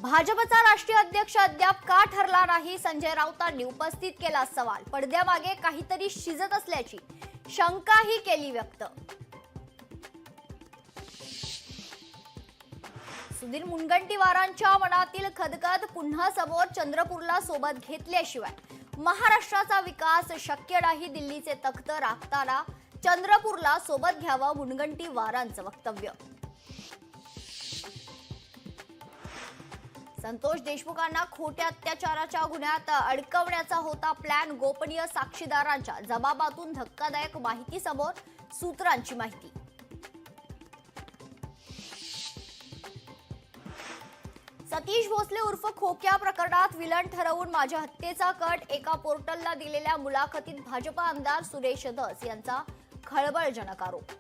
भाजपचा राष्ट्रीय अध्यक्ष अद्याप का ठरला नाही, संजय राऊतांनी उपस्थित केला सवाल. पडद्यामागे काहीतरी शिजत असल्याची शंकाही केली व्यक्त. सुधीर मुनगंटीवारांच्या मनातील खदखद पुन्हा समोर. चंद्रपूरला सोबत घेतल्याशिवाय महाराष्ट्राचा विकास शक्य नाही. दिल्लीचे तख्त राखताना चंद्रपूरला सोबत घ्यावं, मुनगंटीवारांचं वक्तव्य. संतोष देशमुखांना खोट्या अत्याचाराच्या गुन्ह्यात अडकवण्याचा होता प्लॅन. गोपनीय साक्षीदारांच्या जबाबातून धक्कादायक माहिती समोर. सूत्रांची माहिती. सतीश भोसले उर्फ खोक्या प्रकरणात विलन ठरवून माझ्या हत्येचा कट. एका पोर्टलला दिलेल्या मुलाखतीत भाजप आमदार सुरेश धस यांचा खळबळजनक आरोप.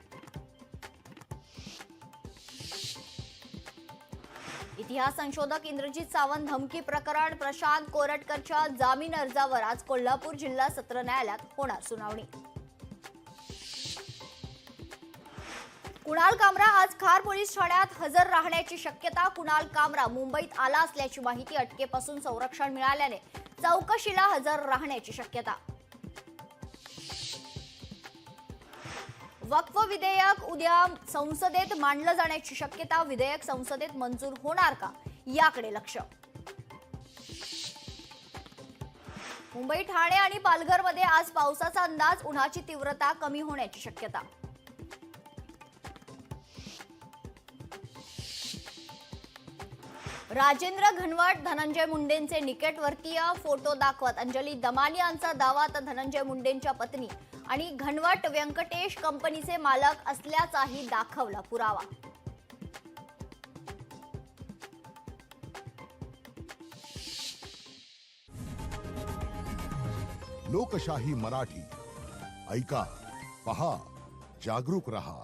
इतिहास संशोधक इंद्रजित सावंत धमकी प्रकरण. प्रशांत कोरटकरच्या जामीन अर्जावर आज कोल्हापूर जिल्हा सत्र न्यायालयात होणार सुनावणी. कुणाल कामरा आज खार पोलीस ठाण्यात हजर राहण्याची शक्यता. कुणाल कामरा मुंबईत आला असल्याची माहिती. अटकेपासून संरक्षण मिळाल्याने चौकशीला हजर राहण्याची शक्यता. वक्फ विधेयक उद्या संसदेत मांडलं जाण्याची शक्यता. विधेयक संसदेत मंजूर होणार का, याकडे लक्ष. मुंबई, ठाणे आणि पालघरमध्ये आज पावसाचा अंदाज. उन्हाची तीव्रता कमी होण्याची शक्यता. राजेंद्र घनवट धनंजय मुंडेंचे निकटवर्तीय फोटो दाखवत अंजली दमानी यांचा दावा. तर धनंजय मुंडेंच्या पत्नी आणि घनवट व्यंकटेश कंपनीचे मालक असल्याचाही दाखवला पुरावा. लोकशाही मराठी ऐका, पहा, जागरूक रहा.